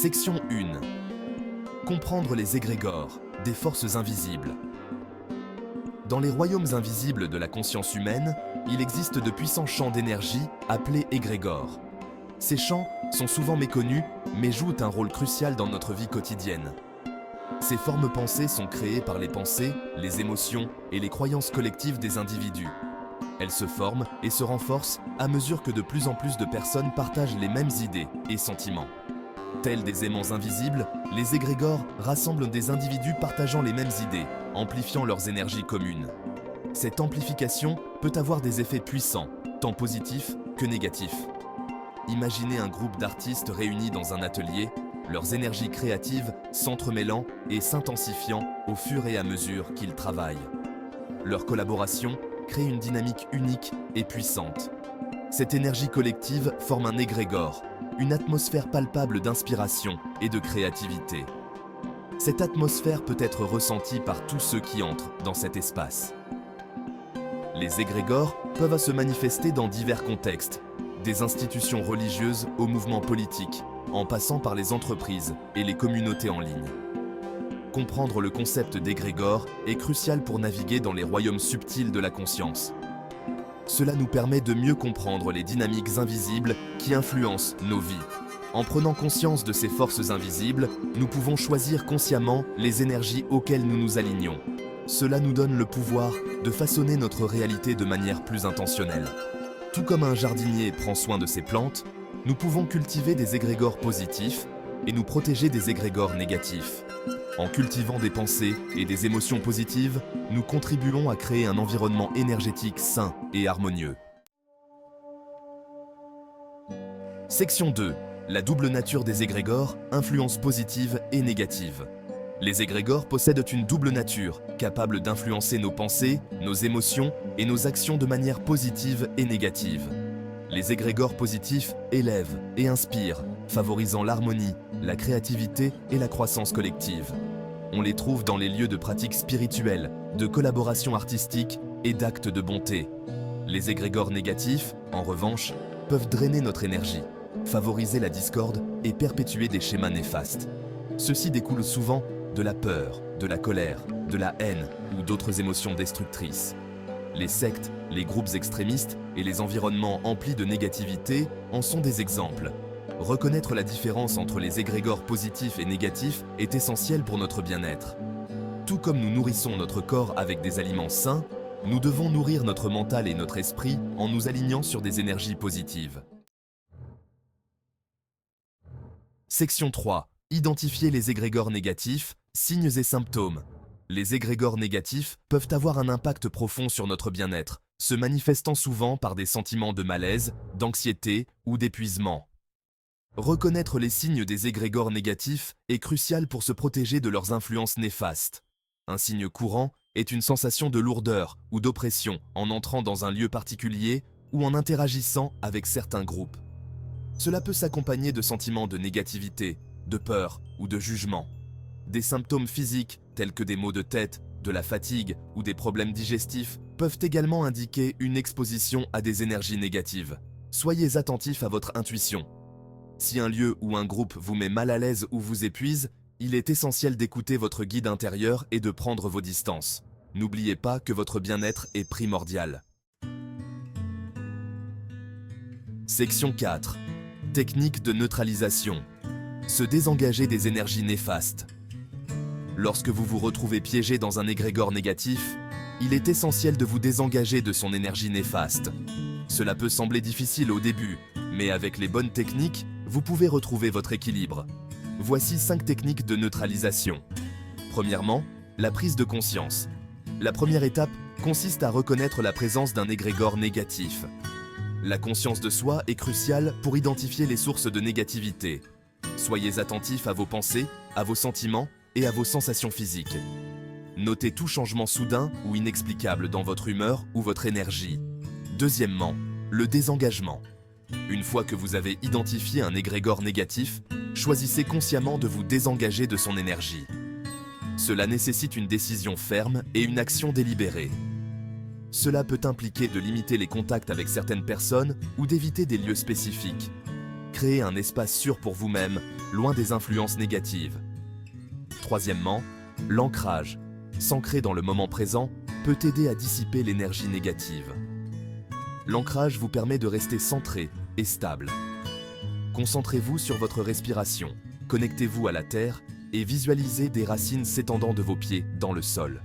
Section 1. Comprendre les égrégores, des forces invisibles. Dans les royaumes invisibles de la conscience humaine, il existe de puissants champs d'énergie appelés égrégores. Ces champs sont souvent méconnus, mais jouent un rôle crucial dans notre vie quotidienne. Ces formes pensées sont créées par les pensées, les émotions et les croyances collectives des individus. Elles se forment et se renforcent à mesure que de plus en plus de personnes partagent les mêmes idées et sentiments. Tels des aimants invisibles, les égrégores rassemblent des individus partageant les mêmes idées, amplifiant leurs énergies communes. Cette amplification peut avoir des effets puissants, tant positifs que négatifs. Imaginez un groupe d'artistes réunis dans un atelier, leurs énergies créatives s'entremêlant et s'intensifiant au fur et à mesure qu'ils travaillent. Leur collaboration crée une dynamique unique et puissante. Cette énergie collective forme un égrégore, une atmosphère palpable d'inspiration et de créativité. Cette atmosphère peut être ressentie par tous ceux qui entrent dans cet espace. Les égrégores peuvent se manifester dans divers contextes, des institutions religieuses aux mouvements politiques, en passant par les entreprises et les communautés en ligne. Comprendre le concept d'égrégore est crucial pour naviguer dans les royaumes subtils de la conscience. Cela nous permet de mieux comprendre les dynamiques invisibles qui influencent nos vies. En prenant conscience de ces forces invisibles, nous pouvons choisir consciemment les énergies auxquelles nous nous alignons. Cela nous donne le pouvoir de façonner notre réalité de manière plus intentionnelle. Tout comme un jardinier prend soin de ses plantes, nous pouvons cultiver des égrégores positifs et nous protéger des égrégores négatifs. En cultivant des pensées et des émotions positives, nous contribuons à créer un environnement énergétique sain et harmonieux. Section 2. La double nature des égrégores, influence positive et négative. Les égrégores possèdent une double nature, capable d'influencer nos pensées, nos émotions et nos actions de manière positive et négative. Les égrégores positifs élèvent et inspirent, favorisant l'harmonie, la créativité et la croissance collective. On les trouve dans les lieux de pratiques spirituelles, de collaboration artistique et d'actes de bonté. Les égrégores négatifs, en revanche, peuvent drainer notre énergie, favoriser la discorde et perpétuer des schémas néfastes. Ceci découle souvent de la peur, de la colère, de la haine ou d'autres émotions destructrices. Les sectes, les groupes extrémistes et les environnements emplis de négativité en sont des exemples. Reconnaître la différence entre les égrégores positifs et négatifs est essentiel pour notre bien-être. Tout comme nous nourrissons notre corps avec des aliments sains, nous devons nourrir notre mental et notre esprit en nous alignant sur des énergies positives. Section 3. Identifier les égrégores négatifs, signes et symptômes. Les égrégores négatifs peuvent avoir un impact profond sur notre bien-être, se manifestant souvent par des sentiments de malaise, d'anxiété ou d'épuisement. Reconnaître les signes des égrégores négatifs est crucial pour se protéger de leurs influences néfastes. Un signe courant est une sensation de lourdeur ou d'oppression en entrant dans un lieu particulier ou en interagissant avec certains groupes. Cela peut s'accompagner de sentiments de négativité, de peur ou de jugement. Des symptômes physiques tels que des maux de tête, de la fatigue ou des problèmes digestifs peuvent également indiquer une exposition à des énergies négatives. Soyez attentifs à votre intuition. Si un lieu ou un groupe vous met mal à l'aise ou vous épuise, il est essentiel d'écouter votre guide intérieur et de prendre vos distances. N'oubliez pas que votre bien-être est primordial. Section 4. Technique de neutralisation. Se désengager des énergies néfastes. Lorsque vous vous retrouvez piégé dans un égrégore négatif, il est essentiel de vous désengager de son énergie néfaste. Cela peut sembler difficile au début, mais avec les bonnes techniques, vous pouvez retrouver votre équilibre. Voici 5 techniques de neutralisation. Premièrement, la prise de conscience. La première étape consiste à reconnaître la présence d'un égrégore négatif. La conscience de soi est cruciale pour identifier les sources de négativité. Soyez attentif à vos pensées, à vos sentiments et à vos sensations physiques. Notez tout changement soudain ou inexplicable dans votre humeur ou votre énergie. Deuxièmement, le désengagement. Une fois que vous avez identifié un égrégore négatif, choisissez consciemment de vous désengager de son énergie. Cela nécessite une décision ferme et une action délibérée. Cela peut impliquer de limiter les contacts avec certaines personnes ou d'éviter des lieux spécifiques. Créez un espace sûr pour vous-même loin des influences négatives. Troisièmement, l'ancrage. S'ancrer dans le moment présent peut aider à dissiper l'énergie négative. L'ancrage vous permet de rester centré et stable. Concentrez-vous sur votre respiration, connectez-vous à la terre et visualisez des racines s'étendant de vos pieds dans le sol.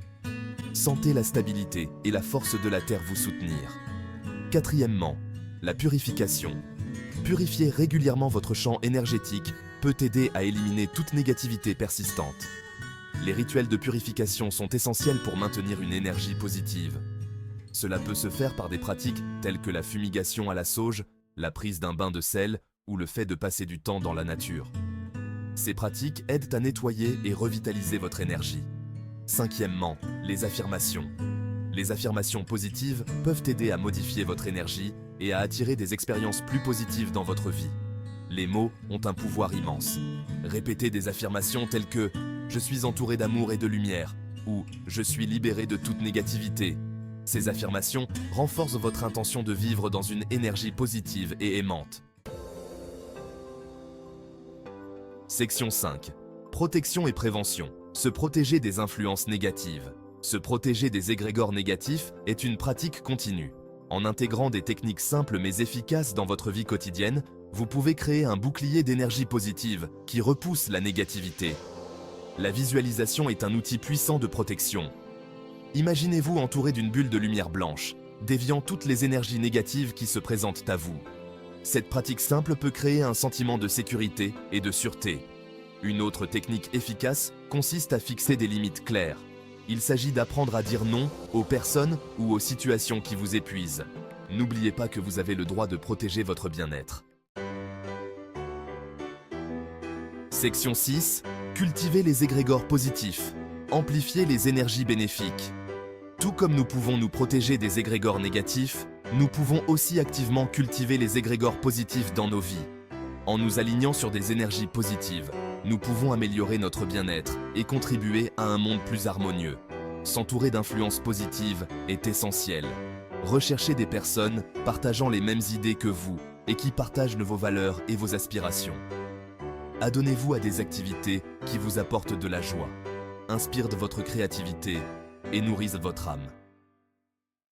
Sentez la stabilité et la force de la terre vous soutenir. Quatrièmement, la purification. Purifier régulièrement votre champ énergétique peut aider à éliminer toute négativité persistante. Les rituels de purification sont essentiels pour maintenir une énergie positive. Cela peut se faire par des pratiques telles que la fumigation à la sauge, la prise d'un bain de sel ou le fait de passer du temps dans la nature. Ces pratiques aident à nettoyer et revitaliser votre énergie. Cinquièmement, les affirmations. Les affirmations positives peuvent aider à modifier votre énergie et à attirer des expériences plus positives dans votre vie. Les mots ont un pouvoir immense. Répétez des affirmations telles que « Je suis entouré d'amour et de lumière » ou « Je suis libéré de toute négativité ». Ces affirmations renforcent votre intention de vivre dans une énergie positive et aimante. Section 5. Protection et prévention. Se protéger des influences négatives. Se protéger des égrégores négatifs est une pratique continue. En intégrant des techniques simples mais efficaces dans votre vie quotidienne, vous pouvez créer un bouclier d'énergie positive qui repousse la négativité. La visualisation est un outil puissant de protection. Imaginez-vous entouré d'une bulle de lumière blanche, déviant toutes les énergies négatives qui se présentent à vous. Cette pratique simple peut créer un sentiment de sécurité et de sûreté. Une autre technique efficace consiste à fixer des limites claires. Il s'agit d'apprendre à dire non aux personnes ou aux situations qui vous épuisent. N'oubliez pas que vous avez le droit de protéger votre bien-être. Section 6. Cultivez les égrégores positifs. Amplifiez les énergies bénéfiques. Tout comme nous pouvons nous protéger des égrégores négatifs, nous pouvons aussi activement cultiver les égrégores positifs dans nos vies. En nous alignant sur des énergies positives, nous pouvons améliorer notre bien-être et contribuer à un monde plus harmonieux. S'entourer d'influences positives est essentiel. Recherchez des personnes partageant les mêmes idées que vous et qui partagent vos valeurs et vos aspirations. Adonnez-vous à des activités qui vous apportent de la joie, inspirent votre créativité et nourrissent votre âme.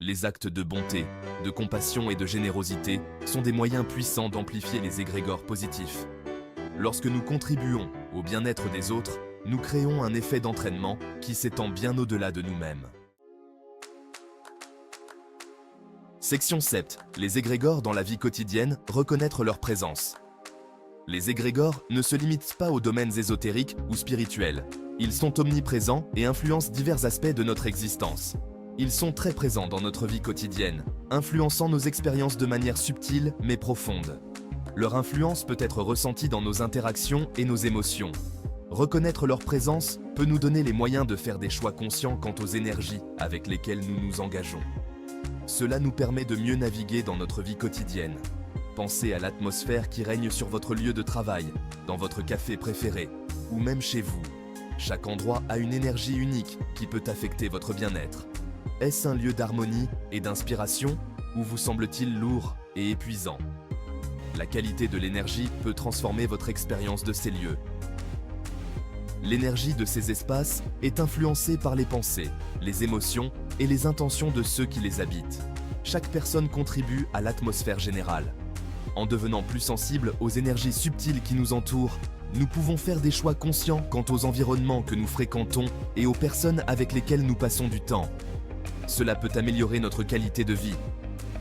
Les actes de bonté, de compassion et de générosité sont des moyens puissants d'amplifier les égrégores positifs. Lorsque nous contribuons au bien-être des autres, nous créons un effet d'entraînement qui s'étend bien au-delà de nous-mêmes. Section 7. Les égrégores dans la vie quotidienne, reconnaître leur présence. Les égrégores ne se limitent pas aux domaines ésotériques ou spirituels. Ils sont omniprésents et influencent divers aspects de notre existence. Ils sont très présents dans notre vie quotidienne, influençant nos expériences de manière subtile mais profonde. Leur influence peut être ressentie dans nos interactions et nos émotions. Reconnaître leur présence peut nous donner les moyens de faire des choix conscients quant aux énergies avec lesquelles nous nous engageons. Cela nous permet de mieux naviguer dans notre vie quotidienne. Pensez à l'atmosphère qui règne sur votre lieu de travail, dans votre café préféré, ou même chez vous. Chaque endroit a une énergie unique qui peut affecter votre bien-être. Est-ce un lieu d'harmonie et d'inspiration ou vous semble-t-il lourd et épuisant? La qualité de l'énergie peut transformer votre expérience de ces lieux. L'énergie de ces espaces est influencée par les pensées, les émotions et les intentions de ceux qui les habitent. Chaque personne contribue à l'atmosphère générale. En devenant plus sensible aux énergies subtiles qui nous entourent, nous pouvons faire des choix conscients quant aux environnements que nous fréquentons et aux personnes avec lesquelles nous passons du temps. Cela peut améliorer notre qualité de vie.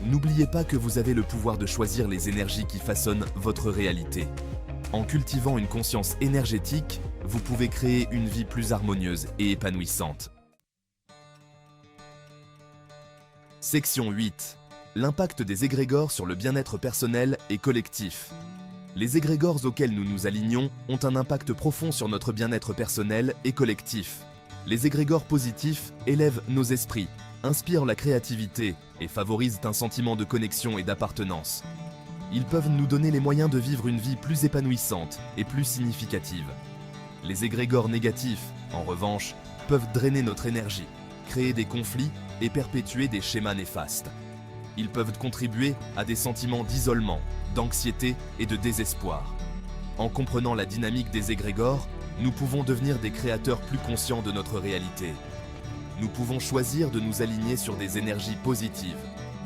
N'oubliez pas que vous avez le pouvoir de choisir les énergies qui façonnent votre réalité. En cultivant une conscience énergétique, vous pouvez créer une vie plus harmonieuse et épanouissante. Section 8. L'impact des égrégores sur le bien-être personnel et collectif. Les égrégores auxquels nous nous alignons ont un impact profond sur notre bien-être personnel et collectif. Les égrégores positifs élèvent nos esprits, inspirent la créativité et favorisent un sentiment de connexion et d'appartenance. Ils peuvent nous donner les moyens de vivre une vie plus épanouissante et plus significative. Les égrégores négatifs, en revanche, peuvent drainer notre énergie, créer des conflits et perpétuer des schémas néfastes. Ils peuvent contribuer à des sentiments d'isolement, d'anxiété et de désespoir. En comprenant la dynamique des égrégores, nous pouvons devenir des créateurs plus conscients de notre réalité. Nous pouvons choisir de nous aligner sur des énergies positives,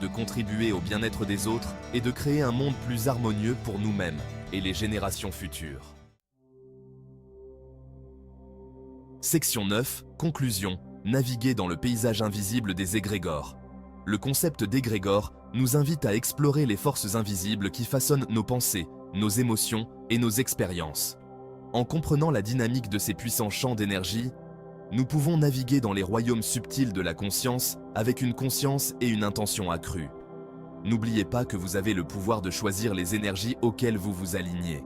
de contribuer au bien-être des autres et de créer un monde plus harmonieux pour nous-mêmes et les générations futures. Section 9. Conclusion. Naviguer dans le paysage invisible des égrégores. Le concept d'égrégore nous invite à explorer les forces invisibles qui façonnent nos pensées, nos émotions et nos expériences. En comprenant la dynamique de ces puissants champs d'énergie, nous pouvons naviguer dans les royaumes subtils de la conscience avec une conscience et une intention accrues. N'oubliez pas que vous avez le pouvoir de choisir les énergies auxquelles vous vous alignez.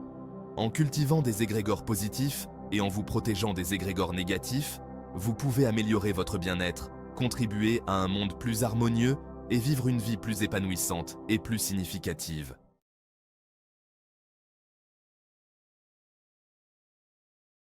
En cultivant des égrégores positifs et en vous protégeant des égrégores négatifs, vous pouvez améliorer votre bien-être, contribuer à un monde plus harmonieux et vivre une vie plus épanouissante et plus significative.